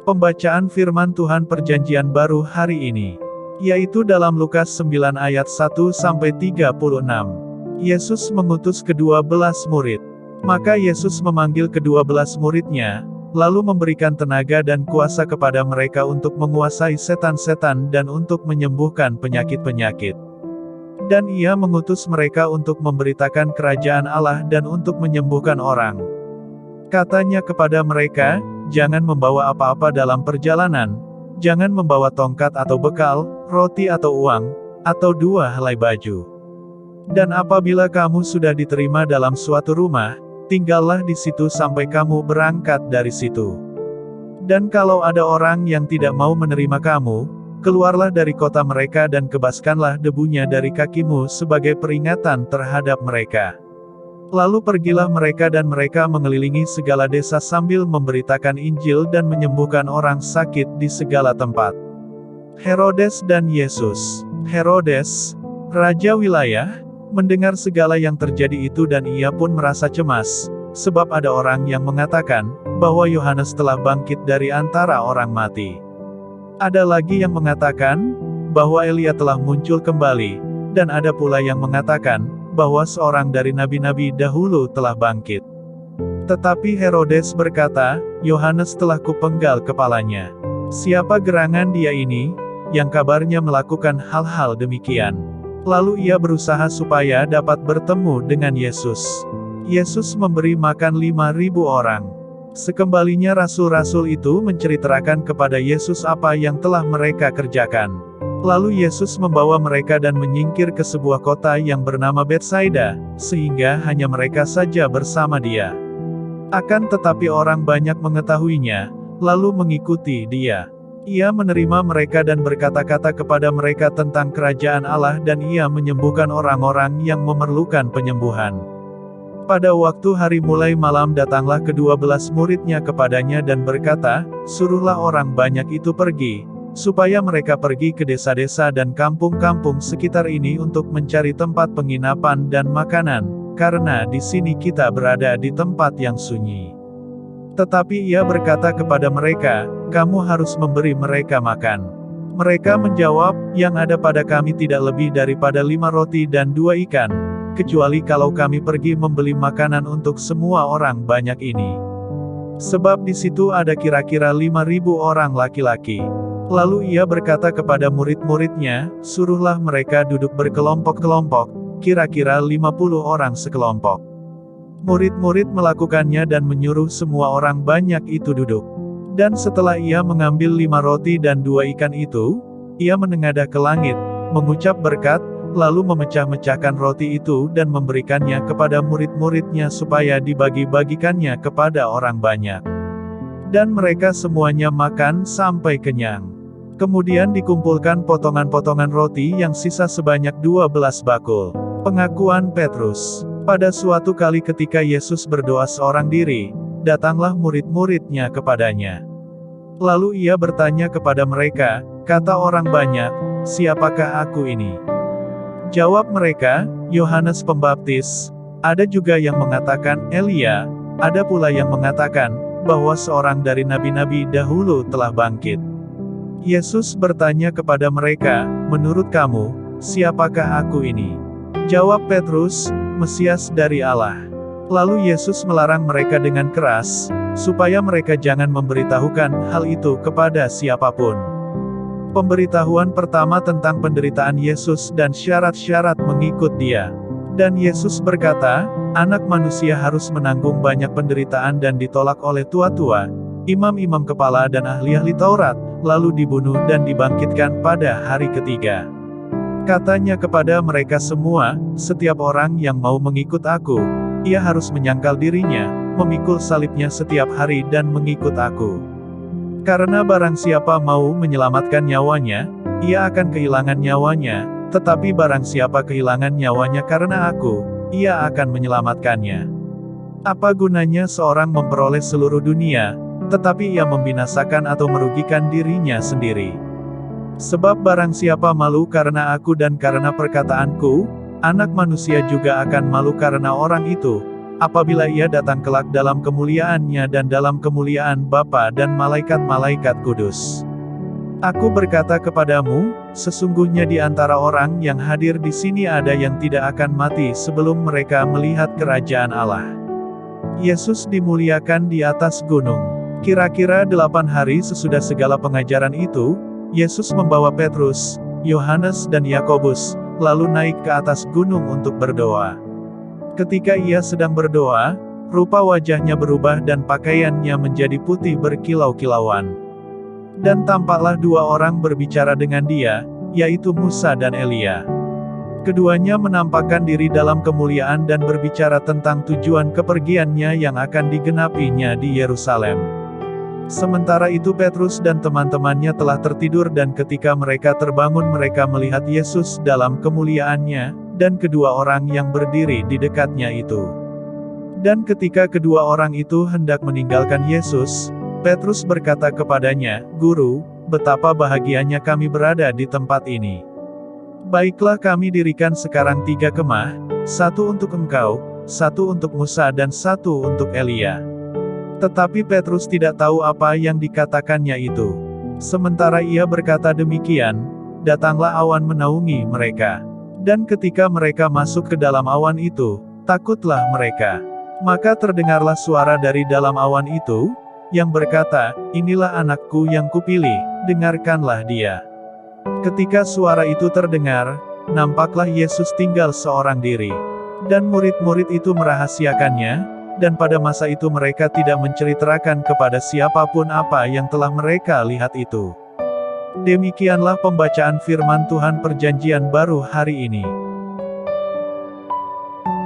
Pembacaan firman Tuhan Perjanjian Baru hari ini, yaitu dalam Lukas 9 ayat 1-36. Yesus mengutus ke-12 murid. Maka Yesus memanggil ke-12 muridnya, lalu memberikan tenaga dan kuasa kepada mereka untuk menguasai setan-setan dan untuk menyembuhkan penyakit-penyakit. Dan ia mengutus mereka untuk memberitakan kerajaan Allah dan untuk menyembuhkan orang. Katanya kepada mereka, jangan membawa apa-apa dalam perjalanan, jangan membawa tongkat atau bekal, roti atau uang, atau 2 helai baju. Dan apabila kamu sudah diterima dalam suatu rumah, tinggallah di situ sampai kamu berangkat dari situ. Dan kalau ada orang yang tidak mau menerima kamu, keluarlah dari kota mereka dan kebaskanlah debunya dari kakimu sebagai peringatan terhadap mereka. Lalu pergilah mereka dan mereka mengelilingi segala desa sambil memberitakan Injil dan menyembuhkan orang sakit di segala tempat. Herodes dan Yesus. Herodes, raja wilayah, mendengar segala yang terjadi itu dan ia pun merasa cemas, sebab ada orang yang mengatakan bahwa Yohanes telah bangkit dari antara orang mati. Ada lagi yang mengatakan bahwa Elia telah muncul kembali, dan ada pula yang mengatakan bahwa seorang dari nabi-nabi dahulu telah bangkit. Tetapi Herodes berkata, Yohanes telah kupenggal kepalanya. Siapa gerangan dia ini, yang kabarnya melakukan hal-hal demikian? Lalu ia berusaha supaya dapat bertemu dengan Yesus. Yesus memberi makan 5.000 orang. Sekembalinya rasul-rasul itu menceritakan kepada Yesus apa yang telah mereka kerjakan. Lalu Yesus membawa mereka dan menyingkir ke sebuah kota yang bernama Betsaida, sehingga hanya mereka saja bersama dia. Akan tetapi orang banyak mengetahuinya, lalu mengikuti dia. Ia menerima mereka dan berkata-kata kepada mereka tentang kerajaan Allah dan ia menyembuhkan orang-orang yang memerlukan penyembuhan. Pada waktu hari mulai malam datanglah ke-12 muridnya kepadanya dan berkata, suruhlah orang banyak itu pergi, supaya mereka pergi ke desa-desa dan kampung-kampung sekitar ini untuk mencari tempat penginapan dan makanan, karena di sini kita berada di tempat yang sunyi. Tetapi ia berkata kepada mereka, kamu harus memberi mereka makan. Mereka menjawab, yang ada pada kami tidak lebih daripada 5 roti dan 2 ikan, kecuali kalau kami pergi membeli makanan untuk semua orang banyak ini. Sebab di situ ada kira-kira 5.000 orang laki-laki. Lalu ia berkata kepada murid-muridnya, suruhlah mereka duduk berkelompok-kelompok, kira-kira 50 orang sekelompok. Murid-murid melakukannya dan menyuruh semua orang banyak itu duduk. Dan setelah ia mengambil 5 roti dan 2 ikan itu, ia menengadah ke langit, mengucap berkat, lalu memecah-mecahkan roti itu dan memberikannya kepada murid-muridnya supaya dibagi-bagikannya kepada orang banyak. Dan mereka semuanya makan sampai kenyang. Kemudian dikumpulkan potongan-potongan roti yang sisa sebanyak 12 bakul. Pengakuan Petrus. Pada suatu kali ketika Yesus berdoa seorang diri, datanglah murid-muridnya kepadanya. Lalu ia bertanya kepada mereka, kata orang banyak, siapakah aku ini? Jawab mereka, Yohanes Pembaptis. Ada juga yang mengatakan Elia, ada pula yang mengatakan bahwa seorang dari nabi-nabi dahulu telah bangkit. Yesus bertanya kepada mereka, menurut kamu, siapakah aku ini? Jawab Petrus, Mesias dari Allah. Lalu Yesus melarang mereka dengan keras, supaya mereka jangan memberitahukan hal itu kepada siapapun. Pemberitahuan pertama tentang penderitaan Yesus dan syarat-syarat mengikut dia. Dan Yesus berkata, Anak Manusia harus menanggung banyak penderitaan dan ditolak oleh tua-tua, imam-imam kepala dan ahli-ahli Taurat, lalu dibunuh dan dibangkitkan pada hari ketiga. Katanya kepada mereka semua, setiap orang yang mau mengikut aku, ia harus menyangkal dirinya, memikul salibnya setiap hari dan mengikut aku. Karena barang siapa mau menyelamatkan nyawanya, ia akan kehilangan nyawanya, tetapi barang siapa kehilangan nyawanya karena aku, ia akan menyelamatkannya. Apa gunanya seorang memperoleh seluruh dunia, tetapi ia membinasakan atau merugikan dirinya sendiri? Sebab barang siapa malu karena aku dan karena perkataanku, Anak Manusia juga akan malu karena orang itu, apabila ia datang kelak dalam kemuliaannya dan dalam kemuliaan Bapa dan malaikat-malaikat kudus. Aku berkata kepadamu, sesungguhnya di antara orang yang hadir di sini ada yang tidak akan mati sebelum mereka melihat kerajaan Allah." Yesus dimuliakan di atas gunung. Kira-kira 8 hari sesudah segala pengajaran itu, Yesus membawa Petrus, Yohanes dan Yakobus, lalu naik ke atas gunung untuk berdoa. Ketika ia sedang berdoa, rupa wajahnya berubah dan pakaiannya menjadi putih berkilau-kilauan. Dan tampaklah 2 orang berbicara dengan dia, yaitu Musa dan Elia. Keduanya menampakkan diri dalam kemuliaan dan berbicara tentang tujuan kepergiannya yang akan digenapinya di Yerusalem. Sementara itu Petrus dan teman-temannya telah tertidur dan ketika mereka terbangun mereka melihat Yesus dalam kemuliaannya, dan kedua orang yang berdiri di dekatnya itu. Dan ketika kedua orang itu hendak meninggalkan Yesus, Petrus berkata kepadanya, "Guru, betapa bahagianya kami berada di tempat ini. Baiklah kami dirikan sekarang 3 kemah, 1 untuk engkau, 1 untuk Musa dan 1 untuk Elia." Tetapi Petrus tidak tahu apa yang dikatakannya itu. Sementara ia berkata demikian, datanglah awan menaungi mereka. Dan ketika mereka masuk ke dalam awan itu, takutlah mereka. Maka terdengarlah suara dari dalam awan itu, yang berkata, "Inilah anakku yang kupilih, dengarkanlah dia." Ketika suara itu terdengar, nampaklah Yesus tinggal seorang diri. Dan murid-murid itu merahasiakannya, dan pada masa itu mereka tidak menceritakan kepada siapapun apa yang telah mereka lihat itu. Demikianlah pembacaan firman Tuhan Perjanjian Baru hari ini.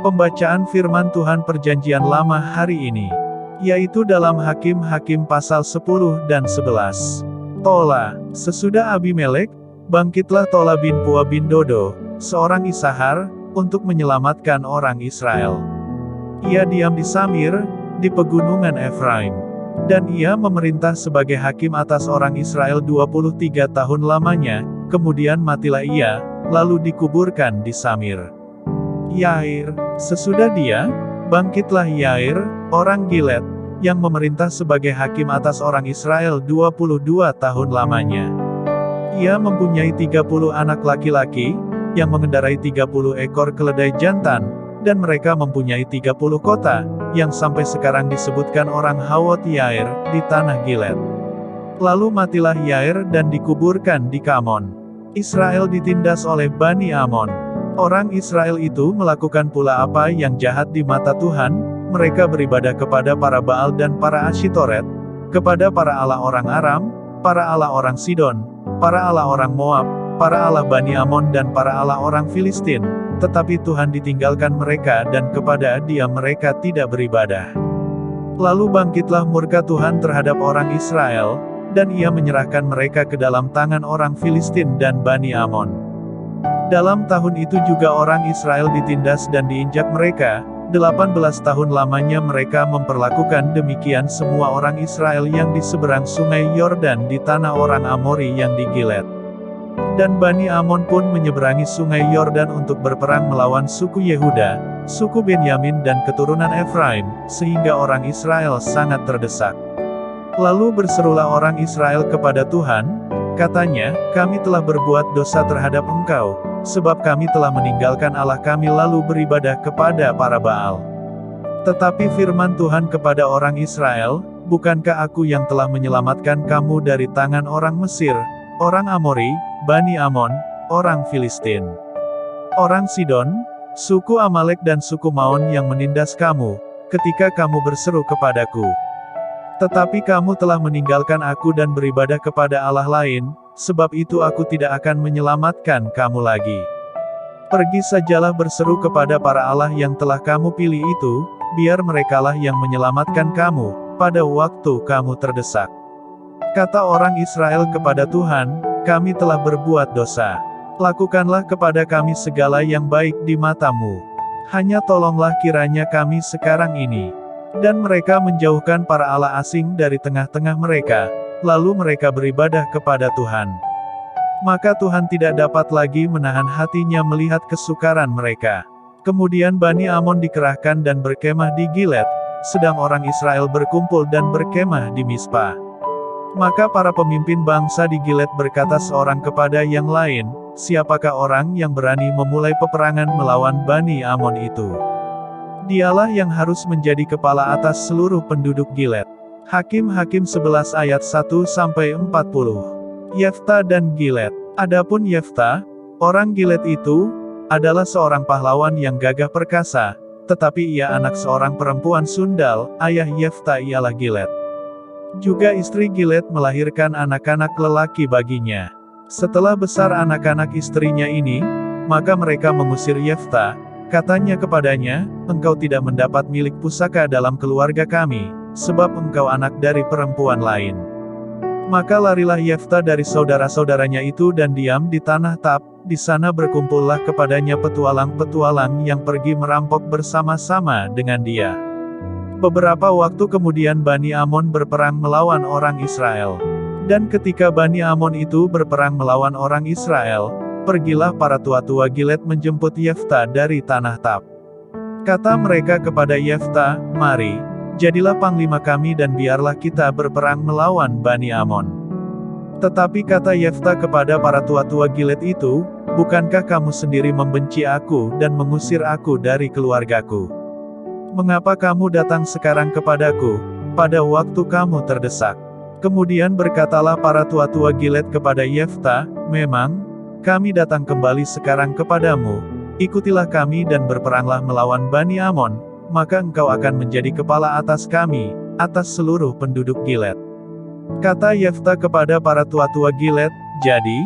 Pembacaan firman Tuhan Perjanjian Lama hari ini, yaitu dalam Hakim-Hakim pasal 10 dan 11. Tola, sesudah Abimelek, bangkitlah Tola bin Pua bin Dodo, seorang Isahar, untuk menyelamatkan orang Israel. Ia diam di Samir, di pegunungan Efraim. Dan ia memerintah sebagai hakim atas orang Israel 23 tahun lamanya, kemudian matilah ia, lalu dikuburkan di Samir. Yair, sesudah dia, bangkitlah Yair, orang Gilead, yang memerintah sebagai hakim atas orang Israel 22 tahun lamanya. Ia mempunyai 30 anak laki-laki, yang mengendarai 30 ekor keledai jantan, dan mereka mempunyai 30 kota, yang sampai sekarang disebutkan orang Hawot Yair, di tanah Gilead. Lalu matilah Yair dan dikuburkan di Kamon. Israel ditindas oleh Bani Amon. Orang Israel itu melakukan pula apa yang jahat di mata Tuhan, mereka beribadah kepada para Baal dan para Asyitoret, kepada para allah orang Aram, para allah orang Sidon, para allah orang Moab, para allah Bani Amon dan para allah orang Filistin. Tetapi Tuhan ditinggalkan mereka dan kepada Dia mereka tidak beribadah. Lalu bangkitlah murka Tuhan terhadap orang Israel, dan Ia menyerahkan mereka ke dalam tangan orang Filistin dan Bani Amon. Dalam tahun itu juga orang Israel ditindas dan diinjak mereka, 18 tahun lamanya mereka memperlakukan demikian semua orang Israel yang di seberang sungai Yordan di tanah orang Amori yang di Gilead. Dan Bani Amon pun menyeberangi sungai Yordan untuk berperang melawan suku Yehuda, suku Benyamin dan keturunan Efraim, sehingga orang Israel sangat terdesak. Lalu berserulah orang Israel kepada Tuhan, katanya, "Kami telah berbuat dosa terhadap Engkau, sebab kami telah meninggalkan Allah kami lalu beribadah kepada para Baal." Tetapi firman Tuhan kepada orang Israel, "Bukankah aku yang telah menyelamatkan kamu dari tangan orang Mesir, orang Amori, Bani Amon, orang Filistin, orang Sidon, suku Amalek dan suku Maon yang menindas kamu, ketika kamu berseru kepadaku? Tetapi kamu telah meninggalkan aku dan beribadah kepada Allah lain, sebab itu aku tidak akan menyelamatkan kamu lagi. Pergi sajalah berseru kepada para Allah yang telah kamu pilih itu, biar merekalah yang menyelamatkan kamu, pada waktu kamu terdesak." Kata orang Israel kepada Tuhan, "Kami telah berbuat dosa. Lakukanlah kepada kami segala yang baik di mata-Mu. Hanya tolonglah kiranya kami sekarang ini." Dan mereka menjauhkan para allah asing dari tengah-tengah mereka, lalu mereka beribadah kepada Tuhan. Maka Tuhan tidak dapat lagi menahan hatinya melihat kesukaran mereka. Kemudian Bani Amon dikerahkan dan berkemah di Gilead, sedang orang Israel berkumpul dan berkemah di Mispa. Maka para pemimpin bangsa di Gilead berkata seorang kepada yang lain, "Siapakah orang yang berani memulai peperangan melawan Bani Amon itu? Dialah yang harus menjadi kepala atas seluruh penduduk Gilead." Hakim-Hakim 11 ayat 1-40. Yefta dan Gilead. Adapun Yefta, orang Gilead itu, adalah seorang pahlawan yang gagah perkasa, tetapi ia anak seorang perempuan sundal, ayah Yefta ialah Gilead. Juga istri Gilead melahirkan anak-anak lelaki baginya. Setelah besar anak-anak istrinya ini, maka mereka mengusir Yefta, katanya kepadanya, "Engkau tidak mendapat milik pusaka dalam keluarga kami, sebab engkau anak dari perempuan lain." Maka larilah Yefta dari saudara-saudaranya itu dan diam di tanah Tab, di sana berkumpullah kepadanya petualang-petualang yang pergi merampok bersama-sama dengan dia. Beberapa waktu kemudian Bani Amon berperang melawan orang Israel. Dan ketika Bani Amon itu berperang melawan orang Israel, pergilah para tua-tua Gilead menjemput Yefta dari tanah Tab. Kata mereka kepada Yefta, "Mari, jadilah panglima kami dan biarlah kita berperang melawan Bani Amon." Tetapi kata Yefta kepada para tua-tua Gilead itu, "Bukankah kamu sendiri membenci aku dan mengusir aku dari keluargaku? Mengapa kamu datang sekarang kepadaku, pada waktu kamu terdesak?" Kemudian berkatalah para tua-tua Gilead kepada Yefta, "Memang, kami datang kembali sekarang kepadamu, ikutilah kami dan berperanglah melawan Bani Amon, maka engkau akan menjadi kepala atas kami, atas seluruh penduduk Gilead." Kata Yefta kepada para tua-tua Gilead, "Jadi,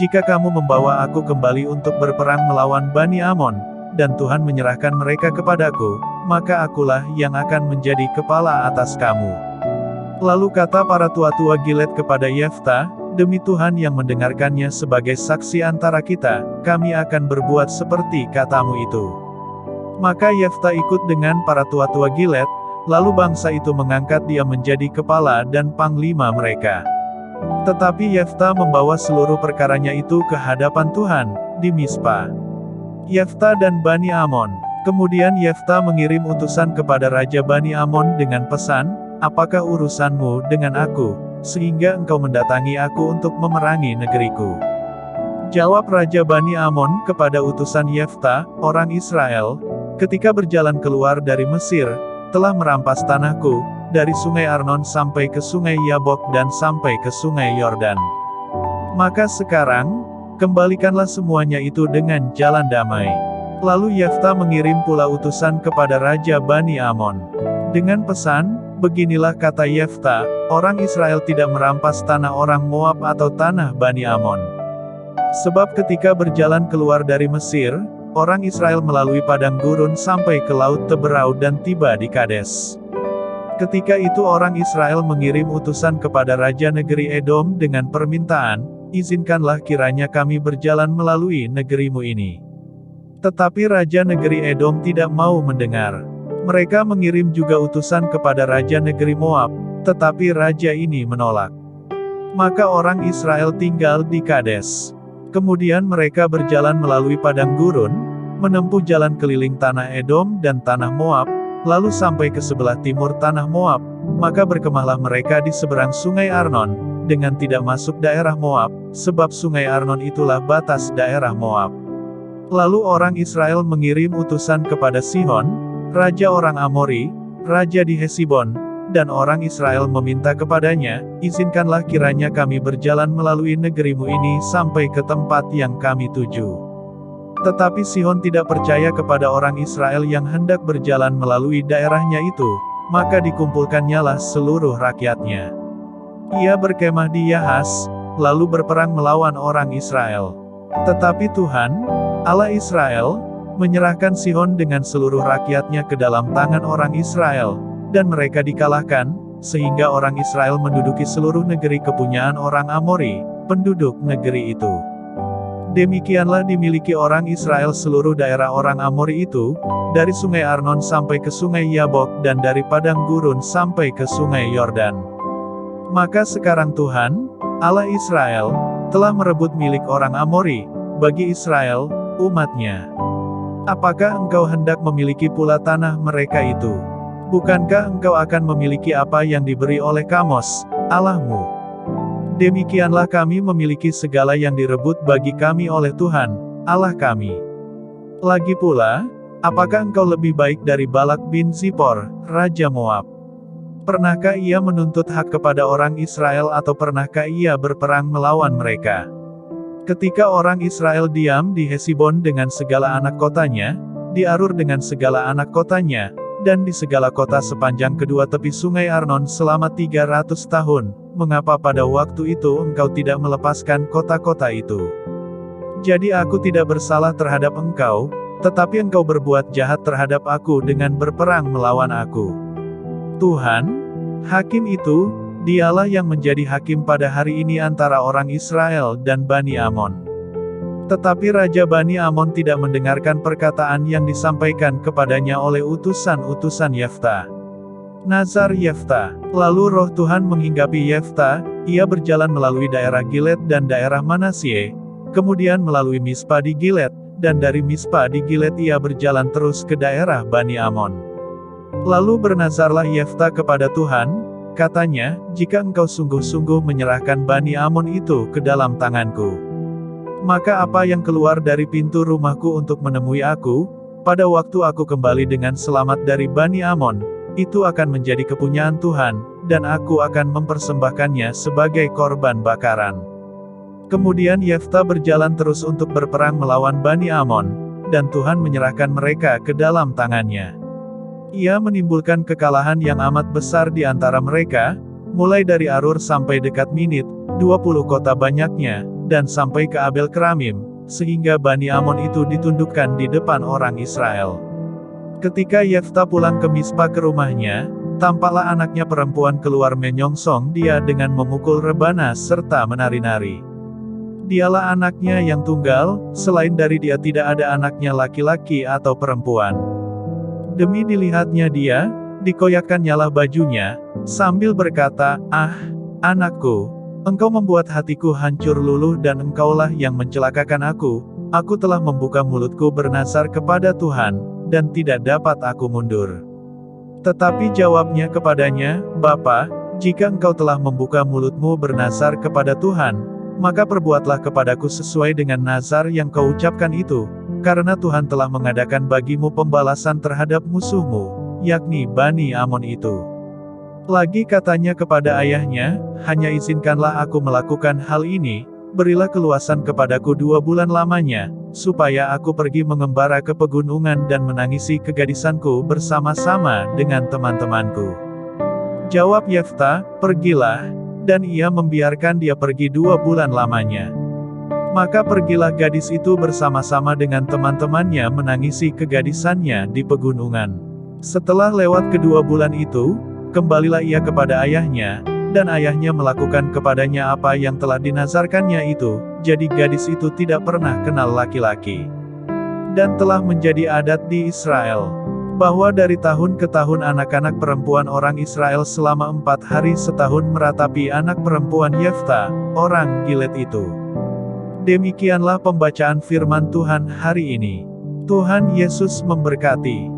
jika kamu membawa aku kembali untuk berperang melawan Bani Amon, dan Tuhan menyerahkan mereka kepadaku, maka akulah yang akan menjadi kepala atas kamu." Lalu kata para tua-tua Gilead kepada Yefta, "Demi Tuhan yang mendengarkannya sebagai saksi antara kita, kami akan berbuat seperti katamu itu." Maka Yefta ikut dengan para tua-tua Gilead, lalu bangsa itu mengangkat dia menjadi kepala dan panglima mereka. Tetapi Yefta membawa seluruh perkaranya itu ke hadapan Tuhan, di Mispa. Yefta dan Bani Amon. Kemudian Yefta mengirim utusan kepada Raja Bani Amon dengan pesan, "Apakah urusanmu dengan aku, sehingga engkau mendatangi aku untuk memerangi negeriku?" Jawab Raja Bani Amon kepada utusan Yefta, orang Israel, "Ketika berjalan keluar dari Mesir, telah merampas tanahku, dari sungai Arnon sampai ke sungai Yabok dan sampai ke sungai Yordan. Maka sekarang, kembalikanlah semuanya itu dengan jalan damai." Lalu Yefta mengirim pula utusan kepada Raja Bani Amon dengan pesan, "Beginilah kata Yefta, orang Israel tidak merampas tanah orang Moab atau tanah Bani Amon. Sebab ketika berjalan keluar dari Mesir, orang Israel melalui padang gurun sampai ke laut Teberau dan tiba di Kades. Ketika itu orang Israel mengirim utusan kepada Raja negeri Edom dengan permintaan, 'Izinkanlah kiranya kami berjalan melalui negerimu ini.' Tetapi Raja negeri Edom tidak mau mendengar. Mereka mengirim juga utusan kepada Raja negeri Moab, tetapi Raja ini menolak. Maka orang Israel tinggal di Kades. Kemudian mereka berjalan melalui padang gurun, menempuh jalan keliling tanah Edom dan tanah Moab, lalu sampai ke sebelah timur tanah Moab, maka berkemahlah mereka di seberang sungai Arnon, dengan tidak masuk daerah Moab, sebab sungai Arnon itulah batas daerah Moab. Lalu orang Israel mengirim utusan kepada Sihon, raja orang Amori, raja di Hesibon, dan orang Israel meminta kepadanya, 'Izinkanlah kiranya kami berjalan melalui negerimu ini sampai ke tempat yang kami tuju.' Tetapi Sihon tidak percaya kepada orang Israel yang hendak berjalan melalui daerahnya itu, maka dikumpulkannyalah seluruh rakyatnya. Ia berkemah di Yahas, lalu berperang melawan orang Israel. Tetapi Tuhan, Allah Israel, menyerahkan Sihon dengan seluruh rakyatnya ke dalam tangan orang Israel, dan mereka dikalahkan, sehingga orang Israel menduduki seluruh negeri kepunyaan orang Amori, penduduk negeri itu. Demikianlah dimiliki orang Israel seluruh daerah orang Amori itu, dari sungai Arnon sampai ke sungai Yabok dan dari padang gurun sampai ke sungai Yordan. Maka sekarang Tuhan, Allah Israel, telah merebut milik orang Amori, bagi Israel, umatnya. Apakah engkau hendak memiliki pula tanah mereka itu? Bukankah engkau akan memiliki apa yang diberi oleh Kamos, Allahmu? Demikianlah kami memiliki segala yang direbut bagi kami oleh Tuhan, Allah kami. Lagi pula, apakah engkau lebih baik dari Balak bin Zipor, Raja Moab? Pernahkah ia menuntut hak kepada orang Israel atau pernahkah ia berperang melawan mereka? Ketika orang Israel diam di Hesibon dengan segala anak kotanya, di Arur dengan segala anak kotanya, dan di segala kota sepanjang kedua tepi sungai Arnon selama 300 tahun, mengapa pada waktu itu engkau tidak melepaskan kota-kota itu? Jadi aku tidak bersalah terhadap engkau, tetapi engkau berbuat jahat terhadap aku dengan berperang melawan aku. Tuhan, Hakim itu, dialah yang menjadi hakim pada hari ini antara orang Israel dan Bani Amon. Tetapi Raja Bani Amon tidak mendengarkan perkataan yang disampaikan kepadanya oleh utusan-utusan Yefta. Nazar Yefta. Lalu roh Tuhan menghinggapi Yefta, ia berjalan melalui daerah Gilead dan daerah Manasye, kemudian melalui Mispa di Gilead, dan dari Mispa di Gilead ia berjalan terus ke daerah Bani Amon. Lalu bernazarlah Yefta kepada Tuhan, katanya, jika engkau sungguh-sungguh menyerahkan Bani Amon itu ke dalam tanganku, maka apa yang keluar dari pintu rumahku untuk menemui aku, pada waktu aku kembali dengan selamat dari Bani Amon, itu akan menjadi kepunyaan Tuhan, dan aku akan mempersembahkannya sebagai korban bakaran. Kemudian Yefta berjalan terus untuk berperang melawan Bani Amon, dan Tuhan menyerahkan mereka ke dalam tangannya. Ia menimbulkan kekalahan yang amat besar di antara mereka, mulai dari Arur sampai dekat Minit, 20 kota banyaknya, dan sampai ke Abel Keramim, sehingga Bani Amon itu ditundukkan di depan orang Israel. Ketika Yefta pulang ke Mispa ke rumahnya, tampaklah anaknya perempuan keluar menyongsong dia dengan memukul rebana serta menari-nari. Dialah anaknya yang tunggal, selain dari dia tidak ada anaknya laki-laki atau perempuan. Demi dilihatnya dia, dikoyakkannyalah bajunya, sambil berkata, "Ah, anakku, engkau membuat hatiku hancur luluh dan engkaulah yang mencelakakan aku telah membuka mulutku bernazar kepada Tuhan, dan tidak dapat aku mundur." Tetapi jawabnya kepadanya, "Bapa, jika engkau telah membuka mulutmu bernazar kepada Tuhan, maka perbuatlah kepadaku sesuai dengan nazar yang kau ucapkan itu, karena Tuhan telah mengadakan bagimu pembalasan terhadap musuhmu, yakni Bani Amon itu." Lagi katanya kepada ayahnya, "Hanya izinkanlah aku melakukan hal ini, berilah keluasan kepadaku 2 bulan lamanya, supaya aku pergi mengembara ke pegunungan dan menangisi kegadisanku bersama-sama dengan teman-temanku." Jawab Yefta, "Pergilah," dan ia membiarkan dia pergi 2 bulan lamanya. Maka pergilah gadis itu bersama-sama dengan teman-temannya menangisi kegadisannya di pegunungan. Setelah lewat kedua bulan itu, kembalilah ia kepada ayahnya, dan ayahnya melakukan kepadanya apa yang telah dinazarkannya itu, jadi gadis itu tidak pernah kenal laki-laki. Dan telah menjadi adat di Israel, bahwa dari tahun ke tahun anak-anak perempuan orang Israel selama 4 hari setahun meratapi anak perempuan Yefta, orang Gilead itu. Demikianlah pembacaan firman Tuhan hari ini. Tuhan Yesus memberkati.